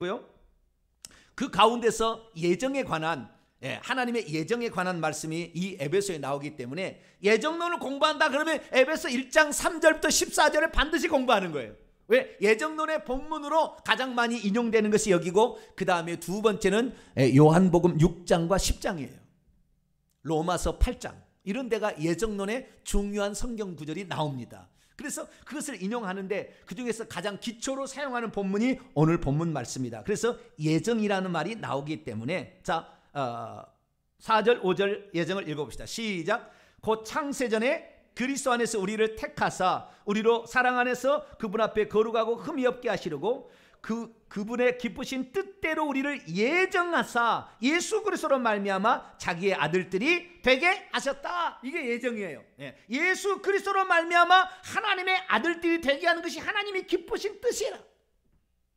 있고요. 그 가운데서 예정에 관한 하나님의 예정에 관한 말씀이 이 에베소에 나오기 때문에 예정론을 공부한다 그러면 에베소 1장 3절부터 14절을 반드시 공부하는 거예요. 왜? 예정론의 본문으로 가장 많이 인용되는 것이 여기고, 그 다음에 두 번째는 요한복음 6장과 10장이에요. 로마서 8장, 이런 데가 예정론의 중요한 성경 구절이 나옵니다. 그래서 그것을 인용하는데 그 중에서 가장 기초로 사용하는 본문이 오늘 본문 말씀입니다. 그래서 예정이라는 말이 나오기 때문에, 자 4절 5절 예정을 읽어봅시다. 시작. 곧 창세전에 그리스도 안에서 우리를 택하사 우리로 사랑 안에서 그분 앞에 거룩하고 흠이 없게 하시려고 그분의 기쁘신 뜻대로 우리를 예정하사 예수 그리스도로 말미암아 자기의 아들들이 되게 하셨다. 이게 예정이에요. 예수 그리스도로 말미암아 하나님의 아들들이 되게 하는 것이 하나님이 기쁘신 뜻이라.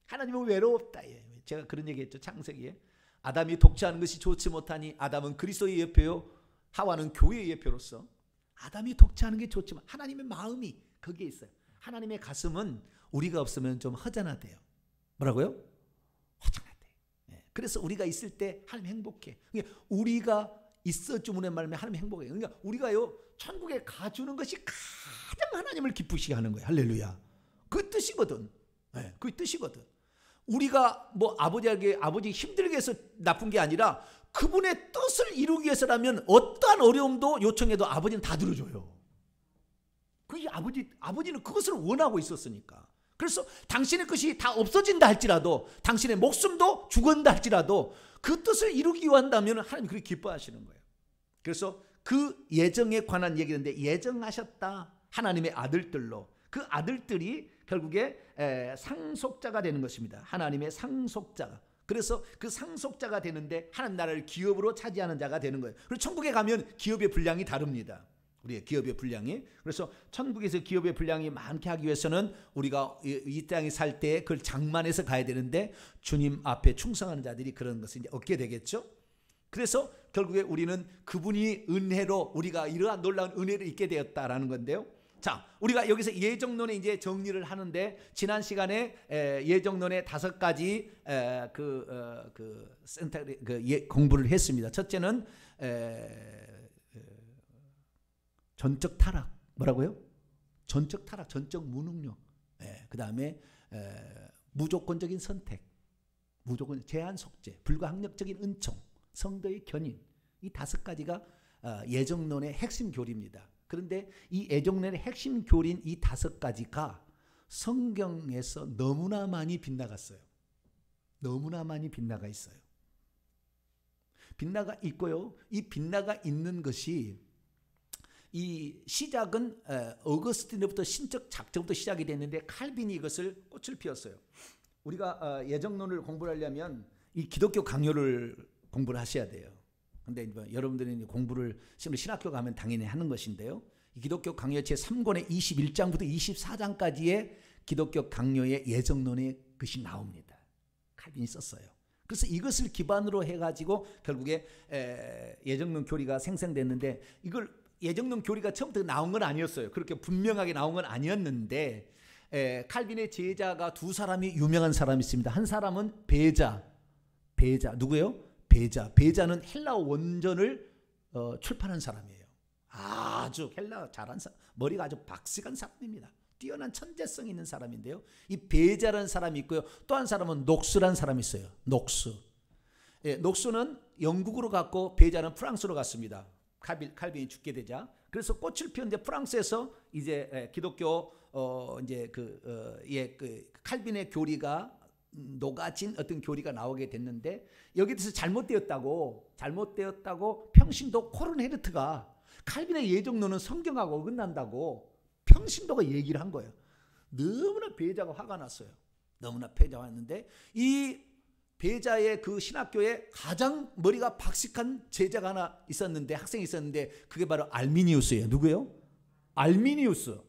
하나님은 외롭다. 제가 그런 얘기했죠. 창세기에 아담이 독취하는 것이 좋지 못하니 아담은 그리스도의 예표요 하와는 교회의 예표로서, 아담이 독취하는 게 좋지만 하나님의 마음이 거기에 있어요. 하나님의 가슴은 우리가 없으면 좀 허전하대요. 뭐라고요? 허전하대. 그래서 우리가 있을 때 하나님 행복해. 우리가 있어주문의 말에 하나님 행복해요. 그러니까 우리가요 천국에 가주는 것이 가장 하나님을 기쁘시게 하는 거예요. 할렐루야. 그 뜻이거든. 그 뜻이거든. 우리가 뭐 아버지 힘들게 해서 나쁜 게 아니라 그분의 뜻을 이루기 위해서라면 어떠한 어려움도 요청해도 아버지는 다 들어줘요. 그 아버지는 그것을 원하고 있었으니까. 그래서 당신의 것이 다 없어진다 할지라도, 당신의 목숨도 죽은다 할지라도 그 뜻을 이루기 위한다면 하나님 그렇게 기뻐하시는 거예요. 그래서 그 예정에 관한 얘기인데, 예정하셨다. 하나님의 아들들로. 그 아들들이 결국에 상속자가 되는 것입니다. 하나님의 상속자가. 그래서 그 상속자가 되는데 하나님 나라를 기업으로 차지하는 자가 되는 거예요. 그리고 천국에 가면 기업의 분량이 다릅니다. 우리의 기업의 분량이. 그래서 천국에서 기업의 분량이 많게 하기 위해서는 우리가 이 땅에 살 때 그걸 장만해서 가야 되는데, 주님 앞에 충성하는 자들이 그런 것을 이제 얻게 되겠죠. 그래서 결국에 우리는 그분이 은혜로, 우리가 이러한 놀라운 은혜를 잊게 되었다라는 건데요. 자, 우리가 여기서 예정론에 이제 정리를 하는데, 지난 시간에 예정론의 5가지 공부를 했습니다. 첫째는 전적 타락. 뭐라고요? 전적 타락, 전적 무능력. 그 다음에 무조건적인 선택, 무조건 제한 속죄, 불가항력적인 은총, 성도의 견인. 이 5가지가 예정론의 핵심 교리입니다. 그런데 이 예정론의 핵심 교리인 이 5가지가 성경에서 너무나 많이 빗나갔어요. 너무나 많이 빗나가 있어요. 빗나가 있고요. 이 빗나가 있는 것이, 이 시작은 어거스틴으로부터 신적 작정부터 시작이 됐는데 칼빈이 이것을 꽃을 피웠어요. 우리가 예정론을 공부하려면 이 기독교 강요를 공부를 하셔야 돼요. 근데 여러분들이 공부를 신학교 가면 당연히 하는 것인데요. 이 기독교 강요 제3권의 21장부터 24장까지의 기독교 강요의 예정론의 것이 나옵니다. 칼빈이 썼어요. 그래서 이것을 기반으로 해가지고 결국에 예정론 교리가 생성됐는데, 이걸 예정론 교리가 처음부터 나온 건 아니었어요. 그렇게 분명하게 나온 건 아니었는데, 칼빈의 제자가 2사람이 유명한 사람이 있습니다. 한 사람은 베자. 누구예요? 베자는 헬라어 원전을 출판한 사람이에요. 아주 헬라어 잘한 사람, 머리가 아주 박식한 사람입니다. 뛰어난 천재성 있는 사람인데요. 이 베자라는 사람이 있고요. 또 한 사람은 녹스라는 사람이 있어요. 녹스는 영국으로 갔고 베자는 프랑스로 갔습니다. 칼빈이 죽게 되자. 그래서 꽃을 피웠는데 프랑스에서 이제 기독교 칼빈의 교리가 녹아진 어떤 교리가 나오게 됐는데, 여기에 대해서 잘못되었다고 평신도 코른헤르트가 칼빈의 예정론은 성경하고 어긋난다고 평신도가 얘기를 한 거예요. 너무나 베자가 화가 났어요. 너무나 베자가 왔는데, 이 베자의 그 신학교에 가장 머리가 박식한 제자가 하나 있었는데, 학생이 있었는데, 그게 바로 알미니우스예요. 누구예요? 알미니우스야.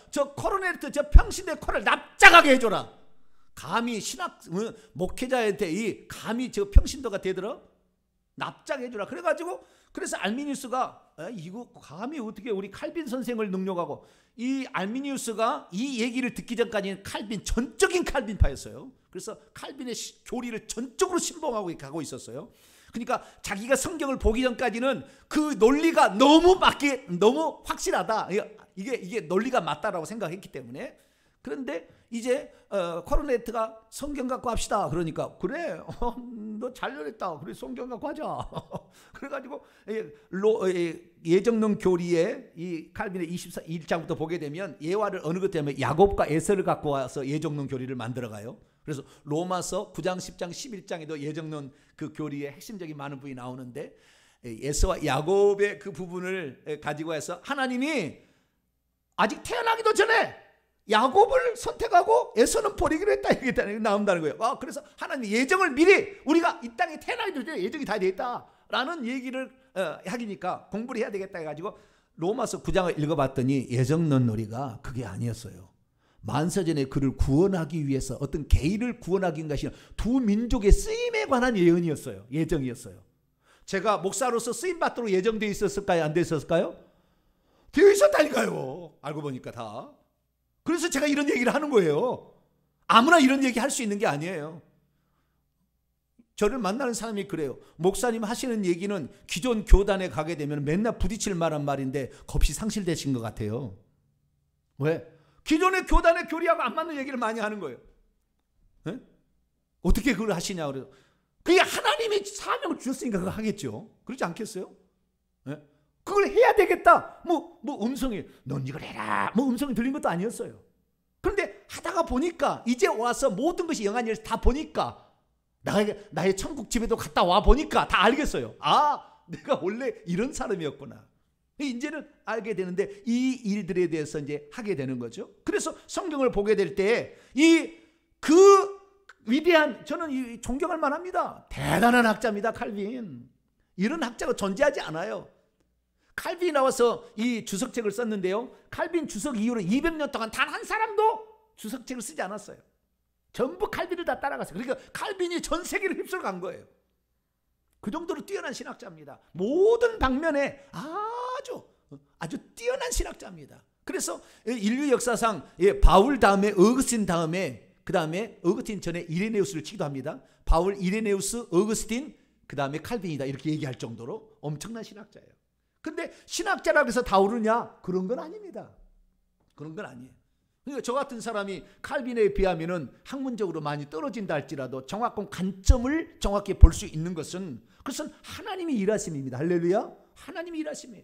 저 코르네르트, 저 평신도의 코를 납작하게 해줘라. 감히 목회자한테 감히 저 평신도가 되더라. 납작해 해줘라. 그래서 알미니우스가 이거 감히 어떻게 우리 칼빈 선생을 능욕하고, 이 알미니우스가 이 얘기를 듣기 전까지는 전적인 칼빈파였어요. 그래서 칼빈의 교리를 전적으로 신봉하고 가고 있었어요. 그러니까 자기가 성경을 보기 전까지는 그 논리가 너무 확실하다. 이게 논리가 맞다라고 생각했기 때문에. 그런데 이제 코르네트가 성경 갖고 합시다. 그러니까 그래, 너 잘려냈다. 그래, 성경 갖고 하자. 그래가지고 예정론 교리에 이 칼빈의 21장부터 보게 되면 예화를 어느 것 때문에 야곱과 에서를 갖고 와서 예정론 교리를 만들어가요. 그래서 로마서 9장, 10장, 11장에도 예정론 그 교리의 핵심적인 많은 부분이 나오는데, 에서와 야곱의 그 부분을 가지고 해서 하나님이 아직 태어나기도 전에 야곱을 선택하고 에서는 버리기로 했다, 이게 나온다는 거예요. 그래서 하나님 예정을 미리 우리가 이 땅에 태어나기도 전에 예정이 다 돼 있다라는 얘기를 하기니까 공부를 해야 되겠다 해가지고 로마서 9장을 읽어봤더니 예정론 놀이가 그게 아니었어요. 만세전에 그를 구원하기 위해서 어떤 개인을 구원하기 위한 것이 두 민족의 쓰임에 관한 예언이었어요. 예정이었어요. 제가 목사로서 쓰임 받도록 예정되어 있었을까요? 안 되어 있었을까요? 되어 있었다니까요. 알고 보니까 다. 그래서 제가 이런 얘기를 하는 거예요. 아무나 이런 얘기 할 수 있는 게 아니에요. 저를 만나는 사람이 그래요. 목사님 하시는 얘기는 기존 교단에 가게 되면 맨날 부딪힐 만한 말인데 겁이 상실되신 것 같아요. 왜? 기존의 교단의 교리하고 안 맞는 얘기를 많이 하는 거예요. 네? 어떻게 그걸 하시냐 그래요. 그게 하나님이 사명을 주셨으니까 그거 하겠죠. 그렇지 않겠어요? 네? 그걸 해야 되겠다. 뭐 음성이 넌 이걸 해라. 음성이 들린 것도 아니었어요. 그런데 하다가 보니까 이제 와서 모든 것이 영안이 다 보니까 나의 천국 집에도 갔다 와 보니까 다 알겠어요. 내가 원래 이런 사람이었구나. 이제는 알게 되는데 이 일들에 대해서 이제 하게 되는 거죠. 그래서 성경을 보게 될 때 그 위대한, 저는 존경할 만합니다. 대단한 학자입니다, 칼빈. 이런 학자가 존재하지 않아요. 칼빈이 나와서 이 주석책을 썼는데요, 칼빈 주석 이후로 200년 동안 단 한 사람도 주석책을 쓰지 않았어요. 전부 칼빈을 다 따라갔어요. 그러니까 칼빈이 전 세계를 휩쓸어간 거예요. 그 정도로 뛰어난 신학자입니다. 모든 방면에 아주 뛰어난 신학자입니다. 그래서 인류 역사상 바울 다음에 어거스틴 다음에, 그 다음에 어거스틴 전에 이레네우스를 치기도 합니다. 바울, 이레네우스, 어거스틴, 그 다음에 칼빈이다, 이렇게 얘기할 정도로 엄청난 신학자예요. 근데 신학자라고 해서 다 오르냐? 그런 건 아닙니다. 그런 건 아니에요. 그러니까 저 같은 사람이 칼빈에 비하면은 학문적으로 많이 떨어진다 할지라도 정확한 관점을 정확히 볼 수 있는 것은, 그것은 하나님이 일하심입니다. 할렐루야. 하나님이 일하심이에요.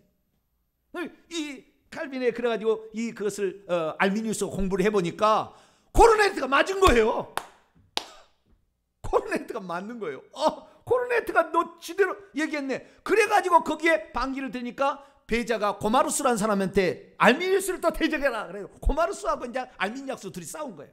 이 칼빈에 그래가지고 그것을 알미니우스 공부를 해보니까 코르네트가 맞은 거예요. 코르네트가 맞는 거예요. 코르네트가 너 지대로 얘기했네. 그래가지고 거기에 반기를 드니까 배자가 고마루스라는 사람한테 알미니우스를 또 대적해라 그래요. 고마루스하고 이제 알미니우스 둘이 싸운 거예요.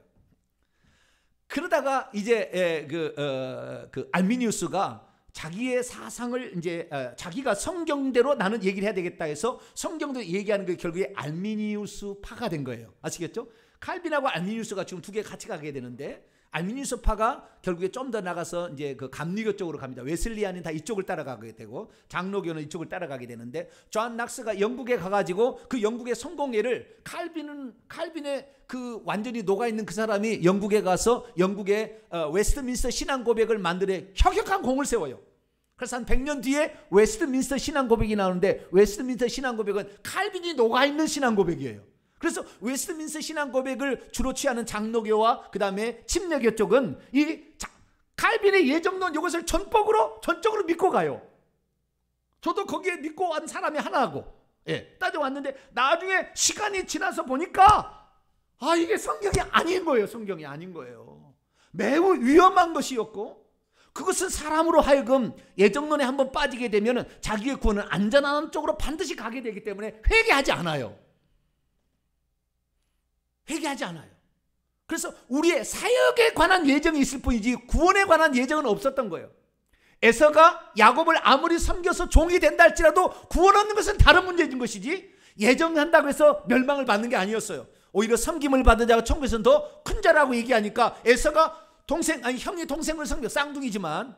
그러다가 이제 그 알미니우스가 자기의 사상을 이제 자기가 성경대로 나는 얘기를 해야 되겠다 해서 성경대로 얘기하는 게 결국에 알미니우스 파가 된 거예요. 아시겠죠? 칼빈하고 알미니우스가 지금 두 개 같이 가게 되는데, 알미니우스 파가 결국에 좀 더 나가서 이제 그 감리교 쪽으로 갑니다. 웨슬리안은 다 이쪽을 따라가게 되고 장로교는 이쪽을 따라가게 되는데, 존 낙스가 영국에 가가지고 그 영국의 성공회를 칼빈의 그 완전히 녹아있는 그 사람이 영국에 가서 영국의 웨스트민스터 신앙 고백을 만드는 혁혁한 공을 세워요. 그래서 한 100년 뒤에 웨스트민스터 신앙 고백이 나오는데, 웨스트민스터 신앙 고백은 칼빈이 녹아있는 신앙 고백이에요. 그래서 웨스트민스터 신앙 고백을 주로 취하는 장로교와 그 다음에 침례교 쪽은 이 칼빈의 예정론 이것을 전적으로 믿고 가요. 저도 거기에 믿고 온 사람이 하나고, 따져왔는데 나중에 시간이 지나서 보니까 이게 성경이 아닌 거예요. 성경이 아닌 거예요. 매우 위험한 것이었고, 그것은 사람으로 하여금 예정론에 한번 빠지게 되면 자기의 구원은 안전한 쪽으로 반드시 가게 되기 때문에 회개하지 않아요. 회개하지 않아요. 그래서 우리의 사역에 관한 예정이 있을 뿐이지 구원에 관한 예정은 없었던 거예요. 에서가 야곱을 아무리 섬겨서 종이 된다 할지라도 구원 얻는 것은 다른 문제인 것이지, 예정한다고 해서 멸망을 받는 게 아니었어요. 오히려 섬김을 받은 자가 천국에서는 더 큰 자라고 얘기하니까 에서가 형이 동생을 섬겨, 쌍둥이지만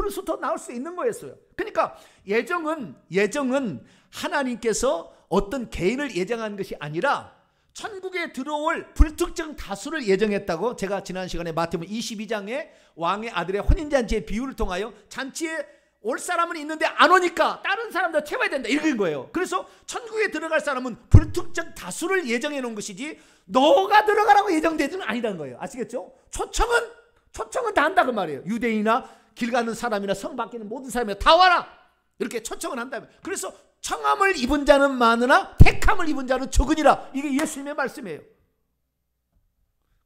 그래서 더 나을 수 있는 거였어요. 그러니까 예정은 하나님께서 어떤 개인을 예정한 것이 아니라 천국에 들어올 불특정 다수를 예정했다고 제가 지난 시간에 마태복음 22장에 왕의 아들의 혼인잔치의 비유를 통하여 잔치에 올 사람은 있는데 안 오니까 다른 사람도 채워야 된다 이런 거예요. 그래서 천국에 들어갈 사람은 불특정 다수를 예정해 놓은 것이지 너가 들어가라고 예정되지는 아니라는 거예요. 아시겠죠? 초청은 다 한다 그 말이에요. 유대인이나 길 가는 사람이나 성 밖에 있는 모든 사람이 다 와라 이렇게 초청을 한다면, 그래서 청함을 입은 자는 많으나 택함을 입은 자는 적으니라. 이게 예수님의 말씀이에요.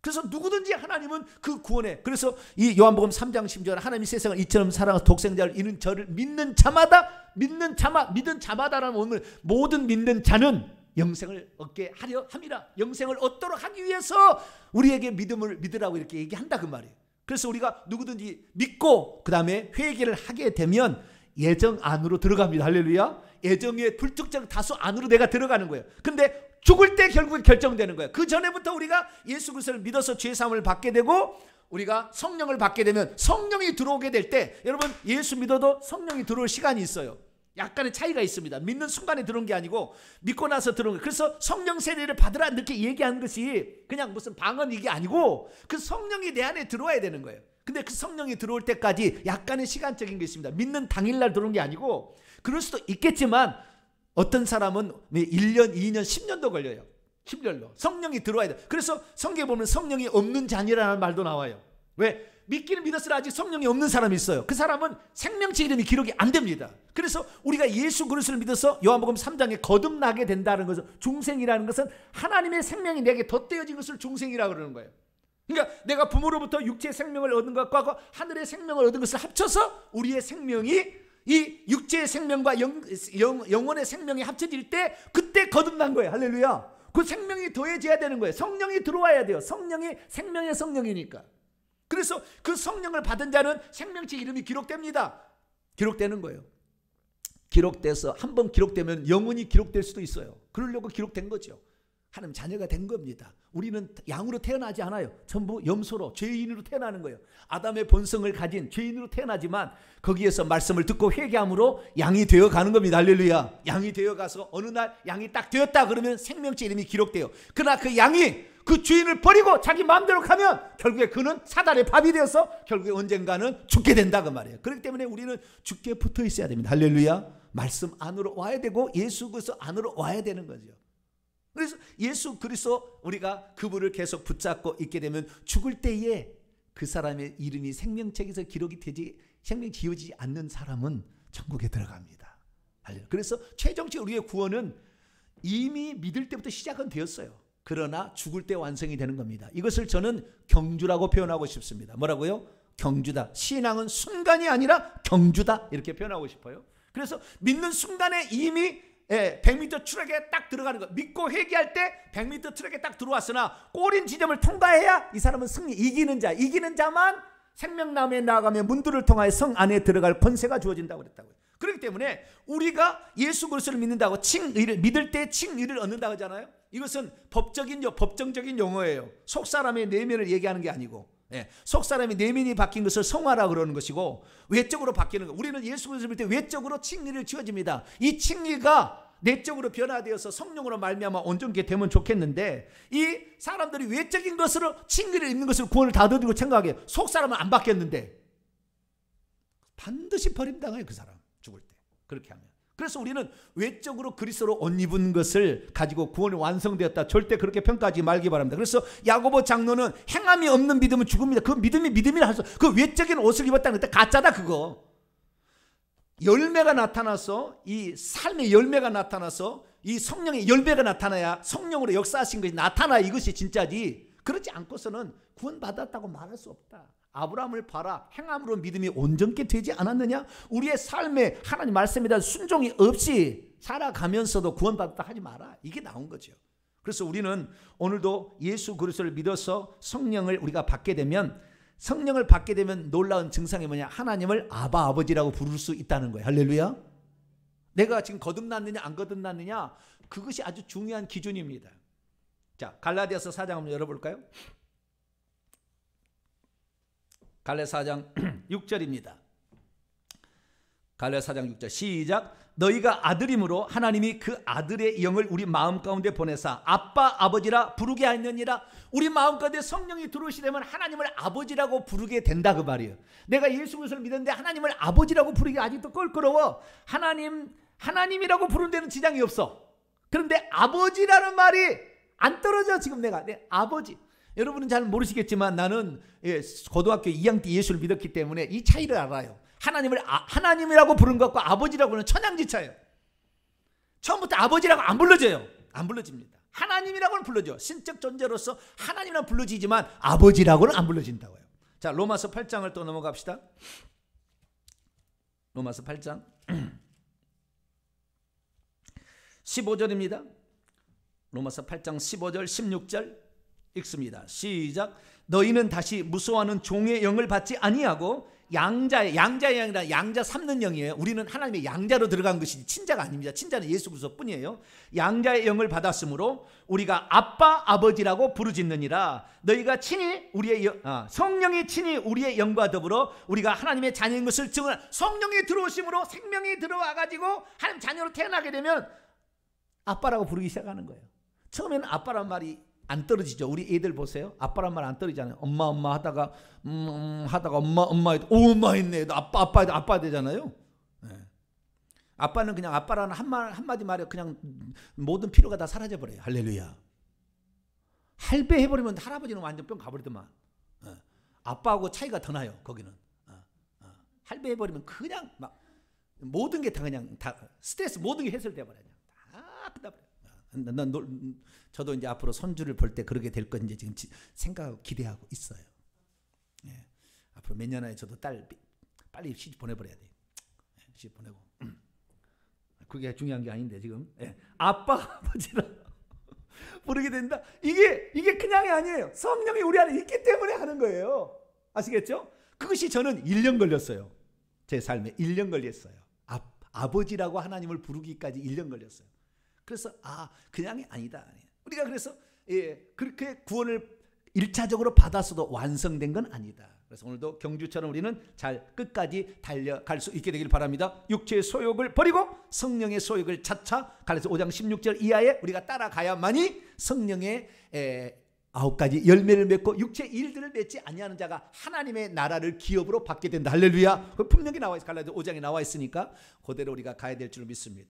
그래서 누구든지 하나님은 그 구원에, 그래서 이 요한복음 3장 10절 하나님이 세상을 이처럼 사랑하사 독생자를 이는 저를 믿는 자마다라는 오늘 모든 믿는 자는 영생을 얻게 하려 함이라. 영생을 얻도록 하기 위해서 우리에게 믿음을 믿으라고 이렇게 얘기한다 그 말이에요. 그래서 우리가 누구든지 믿고 그 다음에 회개를 하게 되면 예정 안으로 들어갑니다. 할렐루야. 예정의 불특정 다수 안으로 내가 들어가는 거예요. 근데 죽을 때 결국에 결정되는 거예요. 그 전에부터 우리가 예수 그리스도를 믿어서 죄사함을 받게 되고 우리가 성령을 받게 되면 성령이 들어오게 될 때, 여러분 예수 믿어도 성령이 들어올 시간이 있어요. 약간의 차이가 있습니다. 믿는 순간에 들어온 게 아니고 믿고 나서 들어온 거예요. 그래서 성령 세례를 받으라 이렇게 얘기하는 것이 그냥 무슨 방언 이게 아니고 그 성령이 내 안에 들어와야 되는 거예요. 근데 그 성령이 들어올 때까지 약간의 시간적인 게 있습니다. 믿는 당일날 들어온 게 아니고, 그럴 수도 있겠지만 어떤 사람은 1년, 2년, 10년도 걸려요. 10년로 성령이 들어와야 돼요. 그래서 성경에 보면 성령이 없는 자녀라는 말도 나와요. 왜? 믿기는 믿었으나 아직 성령이 없는 사람이 있어요. 그 사람은 생명체 이름이 기록이 안 됩니다. 그래서 우리가 예수 그리스도를 믿어서 요한복음 3장에 거듭나게 된다는 것은, 중생이라는 것은 하나님의 생명이 내게 덧대어진 것을 중생이라고 그러는 거예요. 그러니까 내가 부모로부터 육체의 생명을 얻은 것과 하늘의 생명을 얻은 것을 합쳐서 우리의 생명이 이 육체의 생명과 영혼의 생명이 합쳐질 때 그때 거듭난 거예요. 할렐루야. 그 생명이 더해져야 되는 거예요. 성령이 들어와야 돼요. 성령이 생명의 성령이니까. 그래서 그 성령을 받은 자는 생명체 이름이 기록됩니다. 기록되는 거예요. 기록돼서 한번 기록되면 영원히 기록될 수도 있어요. 그러려고 기록된 거죠. 하나님 자녀가 된 겁니다. 우리는 양으로 태어나지 않아요. 전부 염소로 죄인으로 태어나는 거예요. 아담의 본성을 가진 죄인으로 태어나지만 거기에서 말씀을 듣고 회개함으로 양이 되어가는 겁니다. 할렐루야. 양이 되어가서 어느 날 양이 딱 되었다 그러면 생명체 이름이 기록돼요. 그러나 그 양이 그 주인을 버리고 자기 마음대로 가면 결국에 그는 사단의 밥이 되어서 결국에 언젠가는 죽게 된다 그 말이에요. 그렇기 때문에 우리는 주께 붙어 있어야 됩니다. 할렐루야. 말씀 안으로 와야 되고 예수 그리스도 안으로 와야 되는 거죠. 그래서 예수 그리스도 우리가 그분을 계속 붙잡고 있게 되면 죽을 때에 그 사람의 이름이 생명책에서 기록이 되지, 생명이 지어지지 않는 사람은 천국에 들어갑니다. 그래서 최종적으로 우리의 구원은 이미 믿을 때부터 시작은 되었어요. 그러나 죽을 때 완성이 되는 겁니다. 이것을 저는 경주라고 표현하고 싶습니다. 뭐라고요? 경주다. 신앙은 순간이 아니라 경주다 이렇게 표현하고 싶어요. 그래서 믿는 순간에 이미 100m 트랙에 딱 들어가는 거. 믿고 회개할 때 100m 트랙에 딱 들어왔으나 꼬린 지점을 통과해야 이 사람은 승리, 이기는 자만 생명나무에 나아가며 문들을 통하여 성 안에 들어갈 권세가 주어진다고 그랬다고요. 그렇기 때문에 우리가 예수 그리스도를 믿는다고 칭의를 믿을 때 칭의를 얻는다고 하잖아요. 이것은 법정적인 용어예요. 속사람의 내면을 얘기하는 게 아니고, 속사람의 내면이 바뀐 것을 성화라고 그러는 것이고 외적으로 바뀌는 거. 우리는 예수 그리스도를 믿을 때 외적으로 칭의를 주어집니다. 이 칭의가 내적으로 변화되어서 성령으로 말미암아 온전케 되면 좋겠는데, 이 사람들이 외적인 것으로 칭의를 입는 것을 구원을 다 얻어들고 생각해요. 속사람은 안 바뀌었는데 반드시 버림당해요. 그 사람 죽을 때 그렇게 하면. 그래서 우리는 외적으로 그리스도로 옷 입은 것을 가지고 구원이 완성되었다, 절대 그렇게 평가하지 말기 바랍니다. 그래서 야고보 장로는 행함이 없는 믿음은 죽음이다. 그 믿음이라 할 수, 그 외적인 옷을 입었다는 것 가짜다 그거. 열매가 나타나서, 이 삶의 열매가 나타나서, 이 성령의 열매가 나타나야 성령으로 역사하신 것이 나타나야 이것이 진짜지, 그렇지 않고서는 구원받았다고 말할 수 없다. 아브라함을 봐라. 행함으로 믿음이 온전케 되지 않았느냐? 우리의 삶에 하나님 말씀에 대한 순종이 없이 살아가면서도 구원받았다 하지 마라. 이게 나온 거죠. 그래서 우리는 오늘도 예수 그리스도를 믿어서 성령을 우리가 받게 되면, 성령을 받게 되면 놀라운 증상이 뭐냐? 하나님을 아바 아버지라고 부를 수 있다는 거예요. 할렐루야. 내가 지금 거듭났느냐 안 거듭났느냐, 그것이 아주 중요한 기준입니다. 자, 갈라디아서 4장 한번 열어볼까요? 갈라디아 4장 6절입니다. 갈라디아 4장 6절 시작. 너희가 아들이므로 하나님이 그 아들의 영을 우리 마음 가운데 보내사 아빠 아버지라 부르게 하였느니라. 우리 마음 가운데 성령이 들어오시려면 하나님을 아버지라고 부르게 된다 그 말이에요. 내가 예수 그리스도를 믿었는데 하나님을 아버지라고 부르기 아직도 껄끄러워. 하나님이라고 부르는 데는 지장이 없어. 그런데 아버지라는 말이 안 떨어져. 지금 내가 내 아버지. 여러분은 잘 모르시겠지만 나는 고등학교 2학년 때 예수를 믿었기 때문에 이 차이를 알아요. 하나님을 하나님이라고 부르는 것과 아버지라고는 천양지차예요. 처음부터 아버지라고 안 불러져요. 안 불러집니다. 하나님이라고는 불러져. 신적 존재로서 하나님이라고 불러지지만 아버지라고는 안 불러진다고요. 자, 로마서 8장을 또 넘어갑시다. 로마서 8장 15절입니다. 로마서 8장 15절 16절 읽습니다. 시작. 너희는 다시 무서워하는 종의 영을 받지 아니하고 양자의 영이라 양자 삼는 영이에요. 우리는 하나님의 양자로 들어간 것이지 친자가 아닙니다. 친자는 예수 그리스도뿐이에요. 양자의 영을 받았으므로 우리가 아빠 아버지라고 부르짖느니라. 너희가 친히 우리의 성령이 친히 우리의 영과 더불어 우리가 하나님의 자녀인 것을 증언. 성령이 들어오심으로 생명이 들어와 가지고 하나님 자녀로 태어나게 되면 아빠라고 부르기 시작하는 거예요. 처음에는 아빠란 말이 안 떨어지죠. 우리 애들 보세요. 아빠란 말 안 떨어지잖아요. 엄마 하다가 엄마 해도 엄마 했네. 아빠 되잖아요. 네. 아빠는 그냥 아빠라는 한마디 말에 그냥 모든 필요가 다 사라져 버려요. 할렐루야. 할배 해버리면 할아버지는 완전 뿅 가버리더만. 네. 아빠하고 차이가 더 나요. 거기는. 할배 해버리면 그냥 막 모든 게 다 그냥 다 스트레스 모든 게 해소돼 버려요. 다 끝나버려. 저도 이제 앞으로 손주를 볼 때 그러게 될 건지 지금 생각하고 기대하고 있어요. 예. 앞으로 몇 년 안에 저도 딸 빨리 시집 보내버려야 돼요. 시집 보내고. 그게 중요한 게 아닌데 지금 아빠 아버지라 부르게 된다. 이게 그냥이 아니에요. 성령이 우리 안에 있기 때문에 하는 거예요. 아시겠죠? 그것이 저는 1년 걸렸어요. 제 삶에 1년 걸렸어요. 아버지라고 하나님을 부르기까지 1년 걸렸어요. 그래서 그냥이 아니다. 우리가 그래서 그렇게 구원을 1차적으로 받았어도 완성된 건 아니다. 그래서 오늘도 경주처럼 우리는 잘 끝까지 달려갈 수 있게 되길 바랍니다. 육체의 소욕을 버리고 성령의 소욕을 차차 갈라디아 5장 16절 이하에 우리가 따라가야만이 성령의 9가지 열매를 맺고 육체의 일들을 맺지 아니하는 자가 하나님의 나라를 기업으로 받게 된다. 할렐루야. 분명히 나와 있어. 갈라디아 5장에 나와 있으니까 그대로 우리가 가야 될 줄 믿습니다.